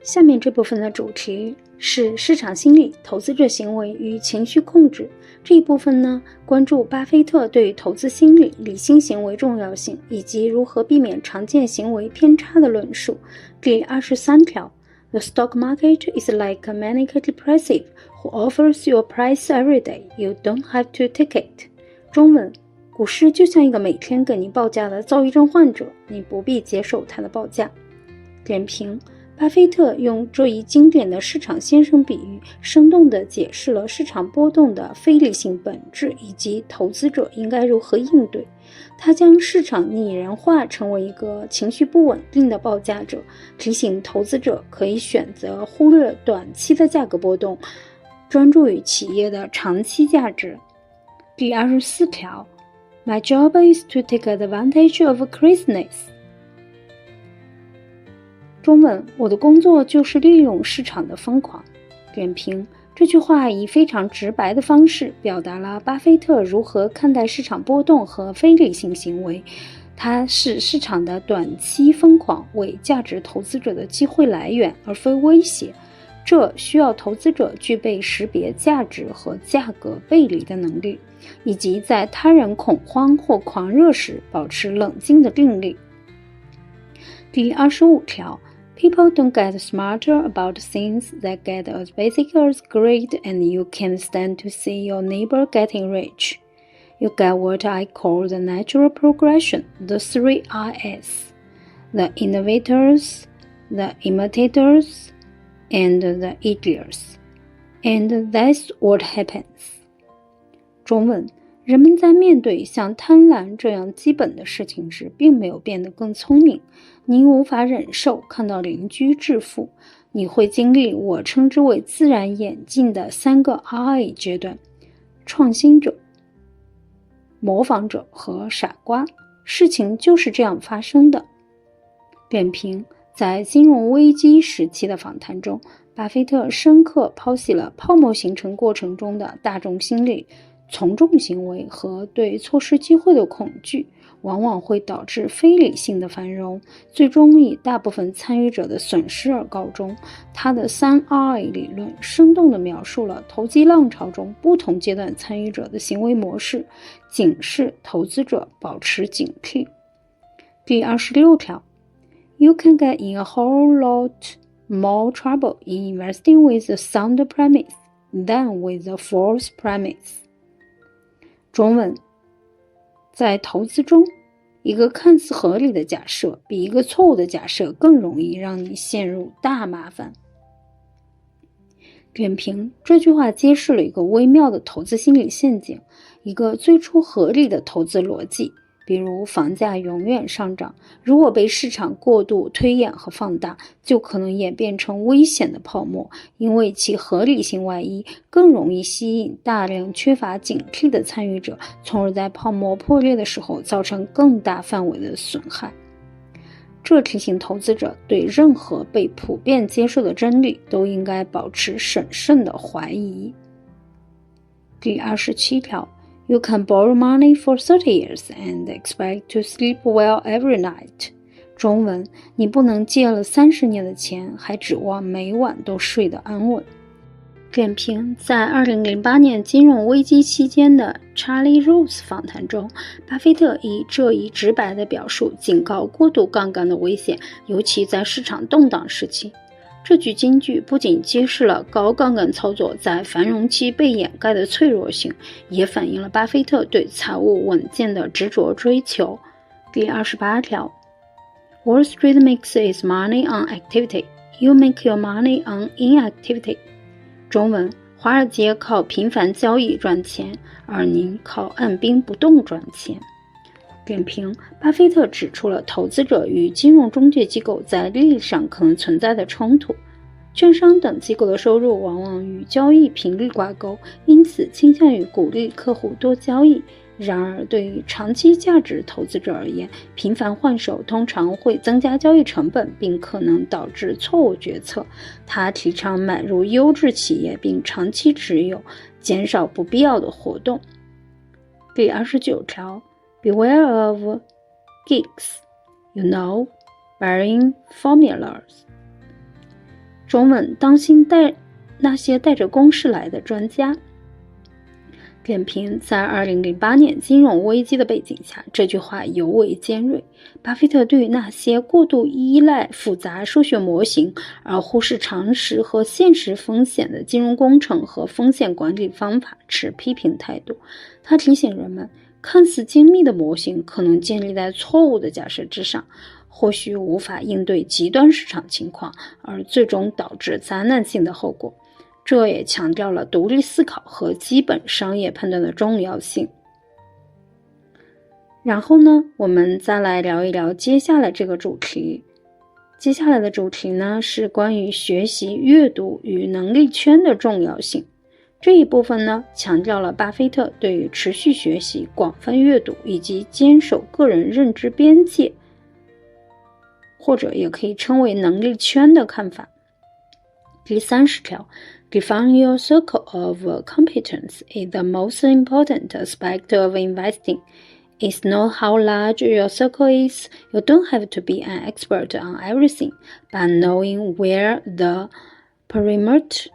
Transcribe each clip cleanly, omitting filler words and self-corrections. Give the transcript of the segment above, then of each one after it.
下面這部分的主題是市場心理、投資者行為與情緒控制。這一部分呢，關注巴菲特對於投資心理、理性行為重要性，以及如何避免常見行為偏差的論述。第23條 The stock market is like a manic depressive who offers you a price every day. You don't have to take it. 中文，股市就像一個每天給你報價的躁鬱症患者，你不必接受他的報價。點評，巴菲特用這一經典的市場先生比喻，生動地解釋了市场波動的非理性本質以及投資者應該如何應對。他將市場擬人化成為一個情緒不穩定的報價者，提醒投資者可以選擇忽略短期的價格波動，專注於企業的長期價值。第24條 My job is to take advantage of craziness. 中文，我的工作就是利用市场的瘋狂。點評，這句話以非常直白的方式表達了巴菲特如何看待市場波動和非理性行為。他视市场的短期瘋狂為價值投資者的機會來源，而非威脅。這需要投資者具備識別價值和價格背離的能力，以及在他人恐慌或狂熱時保持冷靜的定力。第25條People don't get smarter about things that get as basic as greed, and you can't stand to see your neighbor getting rich. You get what I call the natural progression, the 3 Is: the innovators, the imitators, and the idiots. And that's what happens. 中文，人们在面對像貪婪這樣基本的事情時，並沒有變得更聰明。你無法忍受看到鄰居致富，你會經歷我稱之為自然演進的3個 I 階段：創新者、模仿者和傻瓜。事情就是這樣發生的。點評，在金融危機時期的訪談中，巴菲特深刻剖析了泡沫形成過程中的大眾心理、從眾行為和對錯失機會的恐懼，往往會導致非理性的繁榮，最終以大部分參與者的損失而告終。他的3 I 理論生動地描述了投機浪潮中不同階段參與者的行為模式，警示投資者保持警惕。第26條 You can get in a whole lot more trouble in investing with a sound premise than with a false premise. 中文，在投資中，一個看似合理的假設比一個錯誤的假設更容易讓你陷入大麻煩。點評，這句話揭示了一個微妙的投資心理陷阱，一個最初合理的投資邏輯，比如房價永遠上漲，如果被市場過度推演和放大，就可能演變成危險的泡沫，因為其合理性外溢，更容易吸引大量缺乏警惕的參與者，從而在泡沫破裂的時候造成更大範圍的損害。這提醒投資者對任何被普遍接受的真理都應該保持審慎的懷疑。第27條You can borrow money for 30 years and expect to sleep well every night. 中文，你不能借了30年的錢，還指望每晚都睡得安穩。點評，在2008年金融危機期間的 Charlie Rose 訪談中，巴菲特以這一直白的表述警告過度槓桿的危險，尤其在市場動盪時期。這句金句不僅揭示了高槓桿操作在繁榮期被掩蓋的脆弱性，也反映了巴菲特對財務穩健的執着追求。第28條 Wall Street makes its money on activity. You make your money on inactivity. 中文，華爾街靠頻繁交易賺錢，而您靠按兵不動賺錢。點評，巴菲特指出了投資者與金融中介機構在利益上可能存在的衝突。券商等機構的收入往往與交易頻率掛鈎，因此傾向於鼓勵客戶多交易。然而，對於長期價值投資者而言，頻繁換手通常會增加交易成本，並可能導致錯誤決策。他提倡買入優質企業並長期持有，減少不必要的活動。第29條Beware of geeks, buying formulas. 中文，當心那些帶着公式來的專家。點評，在2008年金融危機的背景下，這句話尤為尖銳。巴菲特對於那些過度依賴複雜數學模型而忽視常識和現實風險的金融工程和風險管理方法持批評態度。他提醒人們，看似精密的模型可能建立在錯誤的假設之上，或許無法應對極端市場情況，而最終導致災難性的後果。這也強調了獨立思考和基本商業判斷的重要性。然後呢，我們再來聊一聊接下来這個主題。接下來的主題呢，是關於學習閱讀與能力圈的重要性。這一部分呢，強調了巴菲特對於持續學習、廣泛閱讀以及堅守個人認知邊界，或者也可以稱為能力圈的看法。第30條，Define your circle of competence is the most important aspect of investing. It's not how large your circle is. You don't have to be an expert on everything, but knowing where the perimeter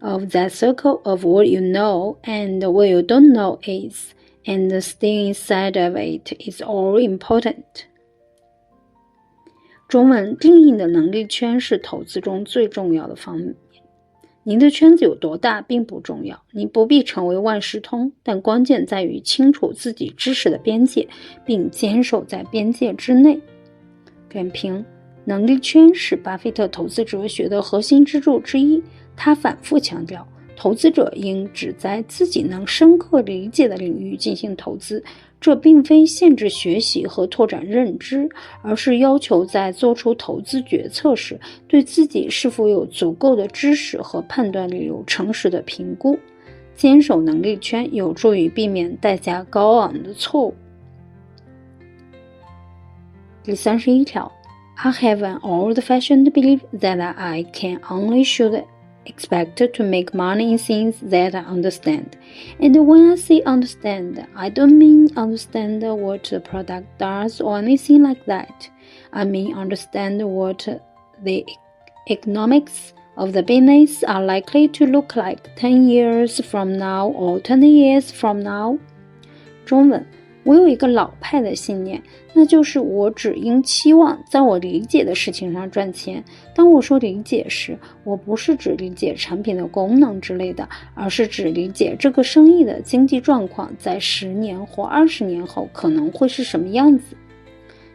of that circle of what you know and what you don't know is, and staying inside of it is all important. 中文，定义的能力圈是投資中最重要的方面。您的圈子有多大並不重要，你不必成為萬事通，但關鍵在於清楚自己知識的邊界，並堅守在邊界之內。點評，能力圈是巴菲特投資哲學的核心支柱之一。他反覆強調，投資者應只在自己能深刻理解的領域進行投資，這並非限制學習和拓展認知，而是要求在做出投資決策時，對自己是否有足夠的知識和判斷力有誠實的評估。堅守能力圈有助於避免代價高昂的錯誤。第31條， I have an old-fashioned belief that I can only should expect to make money in things that I understand. And when I say understand, I don't mean understand what the product does or anything like that. I mean understand what the economics of the business are likely to look like 10 years from now or 20 years from now. 中文，我有一個老派的信念，那就是我只應期望在我理解的事情上賺錢。當我說理解時，我不是指理解產品的功能之類的，而是指理解這個生意的經濟狀況在10年或20年後可能會是什麼樣子。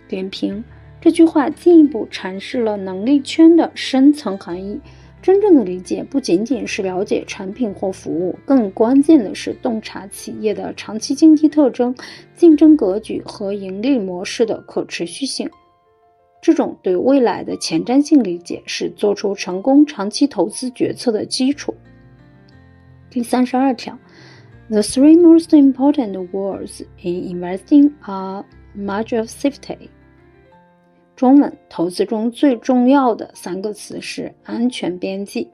點評，這句話進一步闡釋了能力圈的深層含義。真正的理解不僅僅是了解產品或服務，更關鍵的是洞察企業的長期經濟特徵、競爭格局和盈利模式的可持續性。這種對未來的前瞻性理解是做出成功長期投資決策的基礎。第32條， The three most important words in investing are margin of safety. 中文，投資中最重要的3個詞是安全邊際。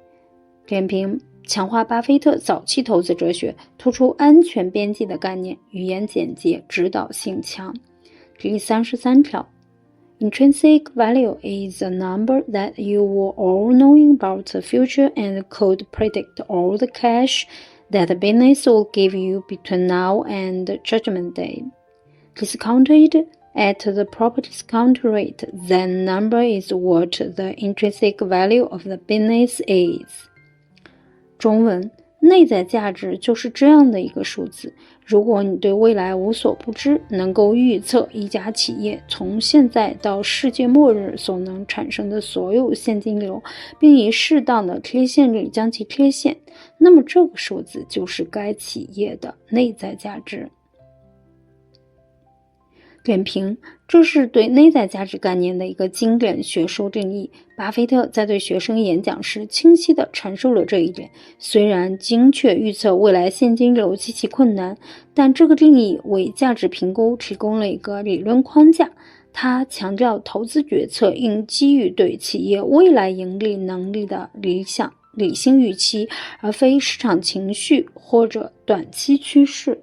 點評，強化巴菲特早期投資哲學，突出安全邊際的概念，語言簡潔，指導性強。第33條， Intrinsic value is a number that you were all knowing about the future and could predict all the cash that the business will give you between now and judgment day. Discounted at the proper discount rate, that number is what the intrinsic value of the business is. 中文，內在價值就是這樣的一個數字。如果你對未來無所不知，能夠預測一家企業從現在到世界末日所能產生的所有現金流，並以適當的貼現率將其貼現，那麼這個數字就是該企業的內在價值。點評，這是對內在價值概念的一個經典學術定義。巴菲特在對學生演講時清晰地闡述了這一點。雖然精確預測未來現金流極其困難，但這個定義為價值評估提供了一個理論框架。他強調投資決策應基於對企業未來盈利能力的理性預期，而非市場情緒或者短期趨勢。